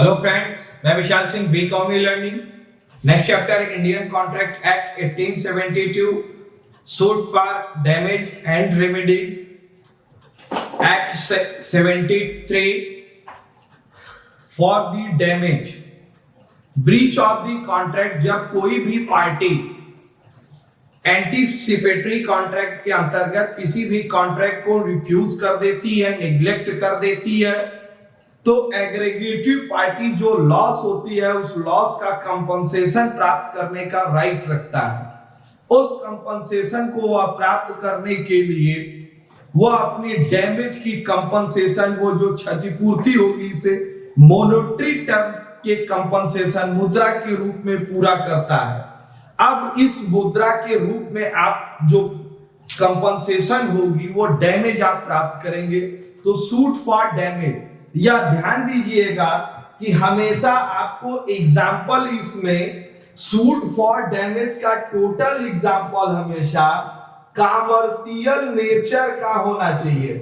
Hello friends, मैं Vishal Singh, BCom learning. Next chapter Indian contract act 1872, suit for damage and remedies. Act 73 for the damage breach of the contract. जब कोई भी party anticipatory contract के अंतर्गत किसी भी contract को रिफ्यूज कर देती है, नेग्लेक्ट कर देती है, तो एग्रीगेटिव पार्टी जो लॉस होती है उस लॉस का कंपनसेशन प्राप्त करने का राइट रखता है। उस कंपनसेशन को वह प्राप्त करने के लिए वह अपनी डैमेज की कंपनसेशन, वो जो क्षतिपूर्ति होगी, इसे मॉनेटरी टर्म के कंपनसेशन मुद्रा के रूप में पूरा करता है। अब इस मुद्रा के रूप में आप जो कंपनसेशन होगी वो डैमेज आप प्राप्त करेंगे। तो सूट फॉर डैमेज, या ध्यान दीजिएगा कि हमेशा आपको एग्जाम्पल इसमें सूट फॉर डैमेज का टोटल एग्जाम्पल हमेशा कॉमर्शियल नेचर का होना चाहिए।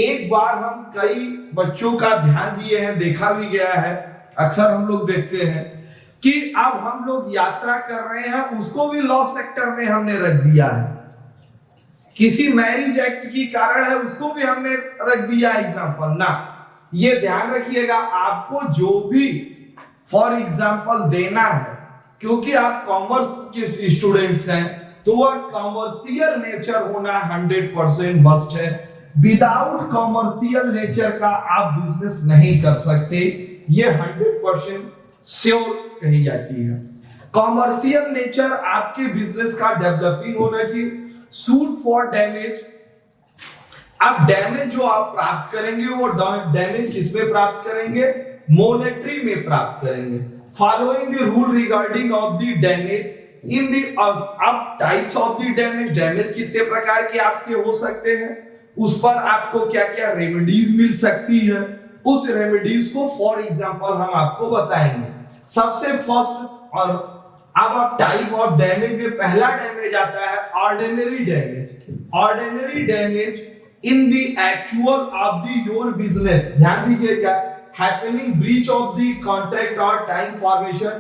एक बार हम कई बच्चों का ध्यान दिए हैं, देखा भी गया है, अक्सर हम लोग देखते हैं कि अब हम लोग यात्रा कर रहे हैं, उसको भी लॉस सेक्टर में हमने रख दिया है। किसी मैरिज एक्ट की कारण है, उसको भी हमने रख दिया एग्जाम्पल ना। ये ध्यान रखिएगा, आपको जो भी फॉर एग्जाम्पल देना है, क्योंकि आप कॉमर्स के स्टूडेंट्स हैं, तो वह कॉमर्शियल नेचर होना 100% मस्ट है। विदाउट कॉमर्शियल नेचर का आप बिजनेस नहीं कर सकते, ये 100% श्योर कही जाती है। कॉमर्शियल नेचर आपके बिजनेस का डेवलपिंग होना चाहिए। सूट फॉर डैमेज, अब डैमेज जो आप प्राप्त करेंगे वो डैमेज किसमें प्राप्त करेंगे? मॉनेटरी में प्राप्त करेंगे। Following the rule regarding of the damage in the अब types of the damage, damage कितने प्रकार के आपके हो सकते हैं, उस पर आपको क्या क्या रेमेडीज मिल सकती है, उस रेमेडीज को फॉर एग्जांपल हम आपको बताएंगे। सबसे फर्स्ट, और अब आप टाइप ऑफ डैमेज में पहला डैमेज आता है ordinary damage. Ordinary damage in the actual of the your business, ध्यान दीजिएगा, happening breach of the contract or time formation,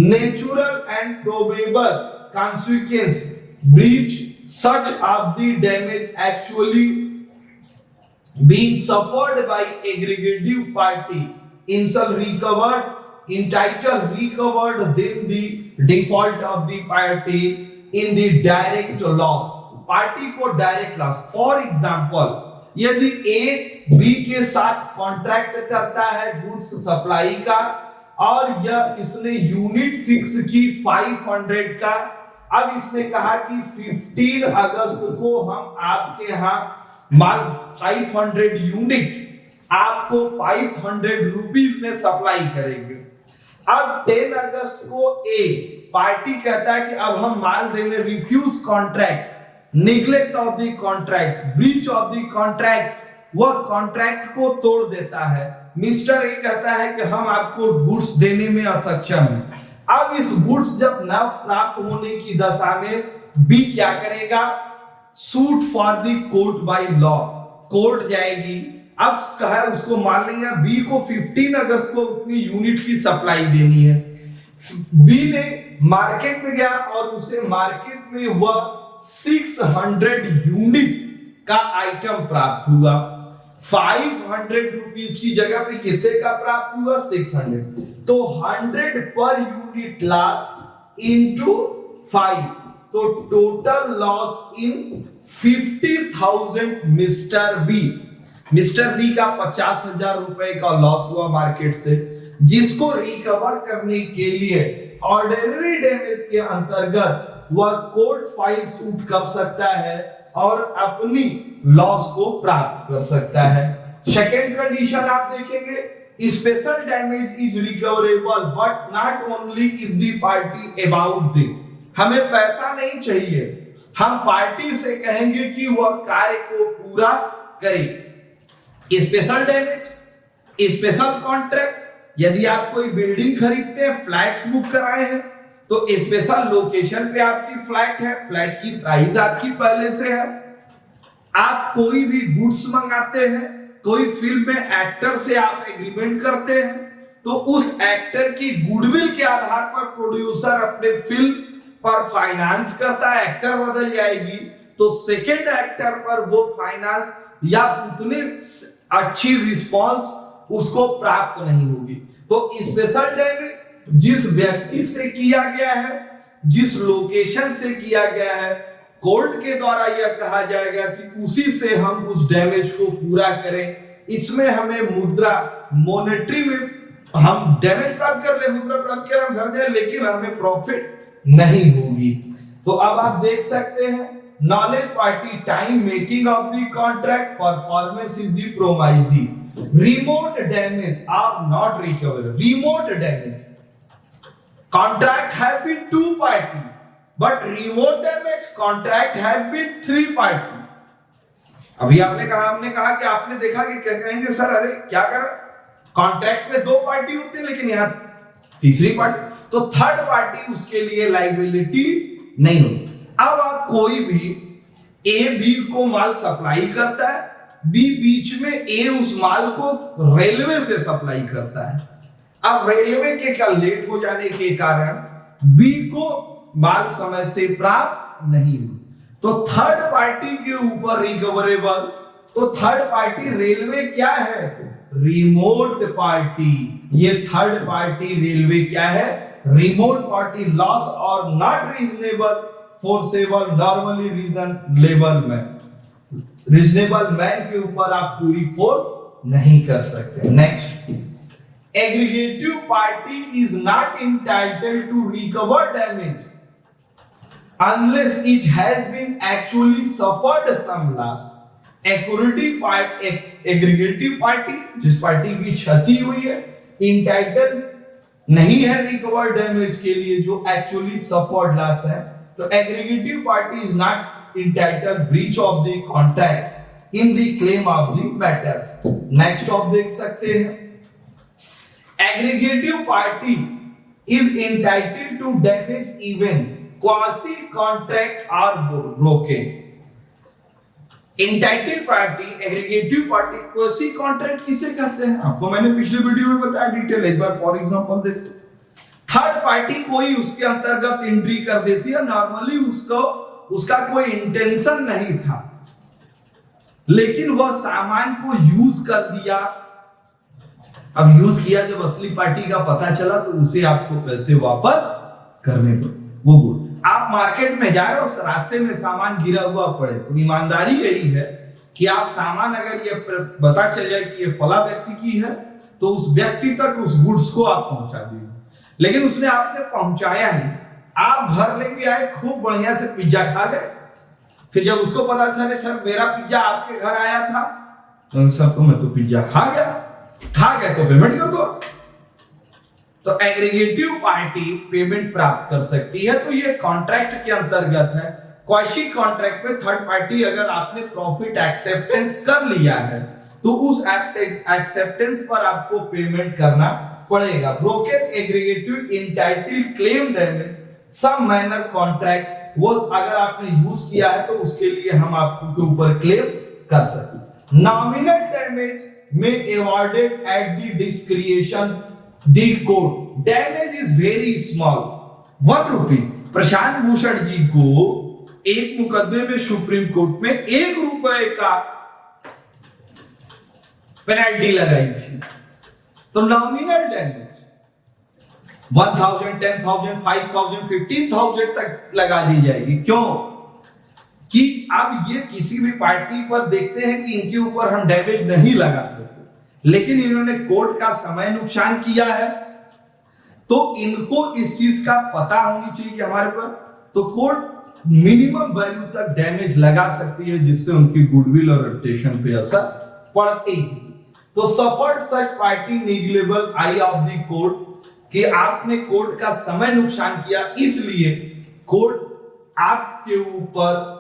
natural and probable consequence breach such of the damage actually being suffered by aggregative party in shall recovered entitled recovered then the default of the party in the direct loss, party को direct loss. For example, यदि A B के साथ contract करता है goods supply का, और यह इसने यूनिट फिक्स की 500 का। अब इसने कहा कि 15 अगस्त को हम आपके यहां माल 500 यूनिट आपको 500 रुपीस में सप्लाई करेंगे। अब 10 अगस्त को ए पार्टी कहता है कि अब हम माल देने, refuse contract, neglect of the contract, breach of the contract, वह कॉन्ट्रैक्ट को तोड़ देता है। मिस्टर ए कहता है कि हम आपको गुड्स देने में असक्षम हैं। अब इस गुड्स जब न प्राप्त होने की दशा में बी क्या करेगा? Suit for the court by law, court जाएगी। अब कहा उसको मान लिया बी को 15 अगस्त को उतनी यूनिट की सप्लाई देनी है। बी ने मार्केट में गया और उसे मार्केट में वह 600 यूनिट का आइटम प्राप्त हुआ। 500 रुपीस की जगह पे कितने का प्राप्त हुआ? 600। तो 100 पर यूनिट लॉस इनटू 5, तो total loss in 50,000 mister B का 50,000 रुपए का लॉस हुआ मार्केट से, जिसको रिकवर करने के लिए ऑर्डिनरी डैमेज के अंतर्गत वह कोर्ट फाइल सूट कर सकता है और अपनी लॉस को प्राप्त कर सकता है। सेकेंड कंडीशन आप देखेंगे, special damage is recoverable but not only if the party about the, हमें पैसा नहीं चाहिए, हम पार्टी से कहेंगे कि वह कार्य को पूरा करे। स्पेशल डैमेज, स्पेशल कॉन्ट्रैक्ट, यदि आप कोई बिल्डिंग खरीदते हैं, फ्लैट्स बुक कराए हैं, तो स्पेशल लोकेशन पे आपकी फ्लैट है, फ्लैट की प्राइस आपकी पहले से है। आप कोई भी गुड्स मंगाते हैं, कोई फिल्म में एक्टर से आप एग्रीमेंट करते हैं, तो उस एक्टर की गुडविल के आधार पर प्रोड्यूसर अपने फिल्म पर फाइनेंस करता है, एक्टर बदल जाएगी तो सेकेंड एक्टर पर वो फाइनेंस या उतने अच्छी रिस्पांस उसको प्राप्त नहीं होगी। तो स्पेशल डैमेज जिस व्यक्ति से किया गया है, जिस लोकेशन से किया गया है, कोर्ट के द्वारा यह कहा जाएगा कि उसी से हम उस डैमेज को पूरा करें। इसमें हमें मुद्रा मॉनेटरी में हम डैमेज प्राप्त कर ले, मुद्रा प्राप्त कर हम घर जाए, लेकिन हमें प्रॉफिट नहीं होगी। तो अब आप देख सकते हैं knowledge party time making of the contract performance is the promisee remote damage are not recoverable. Remote damage contract have been two parties but remote damage contract have been three parties। अभी हमने कहा कि आपने देखा कि क्या कहेंगे sir, अरे क्या कर कॉन्ट्रैक्ट में दो पार्टी होते हैं लेकिन यहां तीसरी पार्टी, तो थर्ड पार्टी उसके लिए लाइबिलिटीज नहीं होती। अब आप कोई भी ए बी को माल सप्लाई करता है, बी बीच में ए उस माल को रेलवे से सप्लाई करता है। अब रेलवे के क्या लेट हो जाने के कारण बी को माल समय से प्राप्त नहीं हुआ, तो थर्ड पार्टी के ऊपर रिकवरेबल। तो थर्ड पार्टी रेलवे क्या है? Remote party. ये थर्ड पार्टी रेलवे क्या है? Remote party. लॉस और not reasonable forcible normally reasonable man. Reasonable man के ऊपर आप पूरी फोर्स नहीं कर सकते। Next, aggregative party is not entitled to recover damage unless it has been actually suffered some loss। aggregative party जिस party की क्षति हुई है entitled नहीं है recover damage के लिए जो actually suffered loss है, तो aggregative party is not entitled breach of the contract in the claim of the matters। next आप देख सकते हैं aggregative party is entitled to damage even quasi contract are broken। entitled party aggregative party quasi contract किसे कहते हैं आपको मैंने पिछले वीडियो में बताया डिटेल, एक बार फॉर एग्जांपल देख सकते। थर्ड पार्टी कोई उसके अंतर्गत एंट्री कर देती है, नॉर्मली उसका कोई इंटेंशन नहीं था लेकिन वह सामान को यूज कर दिया। अब यूज किया, जब असली पार्टी का पता चला तो उसे आपको पैसे वापस करने पड़े। वो गुड, आप मार्केट में जा रहे हो, रास्ते में सामान गिरा हुआ पड़े, तो ईमानदारी यही है कि आप सामान अगर ये पता चल जाए कि ये फला व्यक्ति की है तो उस व्यक्ति तक उस गुड्स को आप पहुंचा दीजिए। लेकिन उसने आपने पहुंचाया नहीं, आप घर लेके आए, खूब बढ़िया से पिज्जा खा गए, फिर जब उसको पता चले सर मेरा पिज्जा आपके घर आया था, तो सर तो मैं तो पिज्जा खा गया तो पेमेंट कर दो। तो एग्रीगेटिव पार्टी पेमेंट प्राप्त कर सकती है, तो ये कॉन्ट्रैक्ट के अंतर्गत है। क्वासी कॉन्ट्रैक्ट में थर्ड पार्टी अगर आपने प्रॉफिट एक्सेप्टेंस कर लिया है तो उस एक्सेप्टेंस पर आपको पेमेंट करना पड़ेगा। Broken aggregative entitled claim damage some manner contract, वो अगर आपने यूज किया है तो उसके लिए हम आपके ऊपर क्लेम कर सकते। Nominal damage may awarded at the discretion the court। damage is very small, 1 रुपये। प्रशांत भूषण जी को एक मुकदमे में सुप्रीम कोर्ट में 1 रुपए का पेनल्टी लगाई थी, तो नॉमिनल डैमेज 1000, 10,000, 5,000, 15,000 तक लगा दी जाएगी। क्यों कि अब ये किसी भी पार्टी पर देखते हैं कि इनके ऊपर हम डैमेज नहीं लगा सकते, लेकिन इन्होंने कोर्ट का समय नुकसान किया है, तो इनको इस चीज का पता होनी चाहिए कि हमारे पर, तो कोर्ट मिनिमम वैल्यू तक डैमेज लगा सकती है जिससे उनकी गुडविल और रेपुटेशन पे असर पड़ती है। तो suffered such party negligible eye of the court, कि आपने कोर्ट का समय नुकसान किया इसलिए कोर्ट आपके ऊपर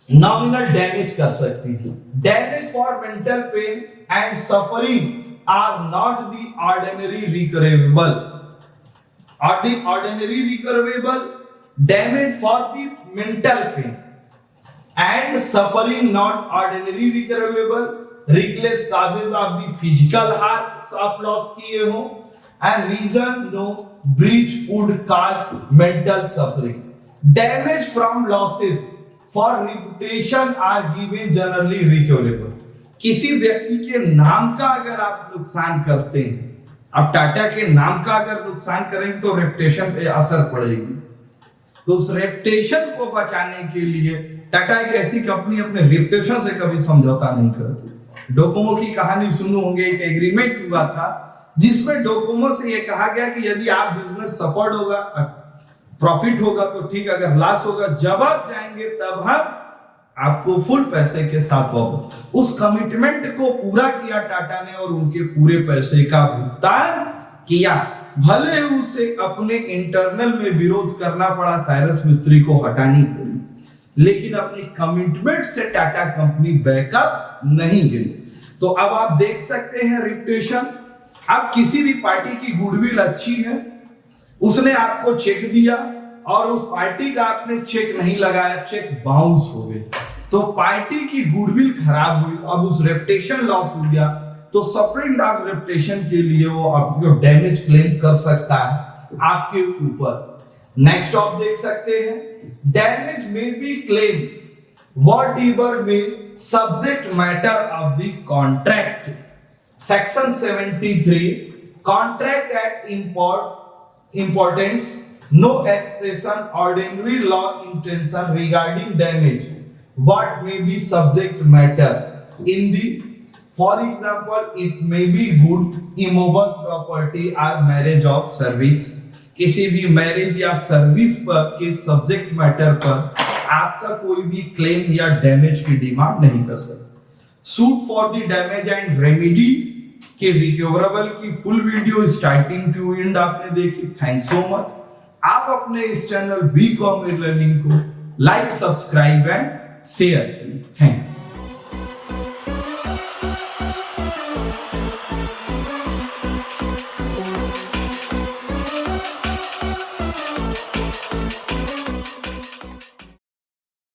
नॉमिनल डैमेज कर सकती है। Damage for mental pain and suffering are not the ordinary recoverable, और the ordinary recoverable damage for the mental pain and suffering not ordinary recoverable reckless causes of the physical harm of loss किए हो, and reason no breach would cause mental suffering. Damage from losses for reputation are given generally recoverable. किसी व्यक्ति के नाम का अगर आप नुकसान करते हैं, आप टाटा के नाम का अगर नुकसान करेंगे तो रेपुटेशन पे असर पड़ेगी। तो उस रेपुटेशन को बचाने के लिए टाटा एक ऐसी कंपनी अपने रेपुटेशन से कभी समझौता नहीं करती। डोकोमो की कहानी सुने होंगे, एक एग्रीमेंट हुआ था जिसमें डोकोमो से यह कहा गया कि यदि आप बिजनेस सफल होगा, प्रॉफिट होगा तो ठीक, अगर लॉस होगा जब आप जाएंगे तब हम आपको फुल पैसे के साथ होगा। उस कमिटमेंट को पूरा किया टाटा ने और उनके पूरे पैसे का भुगतान किया। भले उसे अपने इंटरनल में विरोध करना पड़ा, साइरस मिस्त्री को हटाने के लिए, लेकिन अपनी कमिटमेंट से टाटा कंपनी बैकअप नहीं गई। तो अब आप देख सकते हैं रेपुटेशन। अब किसी भी पार्टी की गुडविल अच्छी है, उसने आपको चेक दिया और उस पार्टी का आपने चेक नहीं लगाया, चेक बाउंस हो गए, तो पार्टी की गुडविल खराब हुई, अब उस रेपुटेशन लॉस हो गया, तो सफरिंग ऑफ रेपुटेशन के लिए वो आपको डैमेज क्लेम कर सकता है आपके ऊपर। नेक्स्ट आप देख सकते हैं, डैमेज में बी क्लेम वॉट एवर में subject matter of the contract. Section 73 contract act importance, no expression ordinary law intention regarding damage what may be subject matter in the, for example it may be good immovable property or marriage of service। किसी भी marriage या service पर के subject matter पर आपका कोई भी claim या डैमेज की डिमांड नहीं कर सकते। Suit for the damage and remedy कि रिकवरेबल की full video starting to end आपने देखी। Thanks so much. आप अपने इस चैनल वी कॉमर्स लर्निंग को लाइक, सब्सक्राइब एंड शेयर करें। Thank you.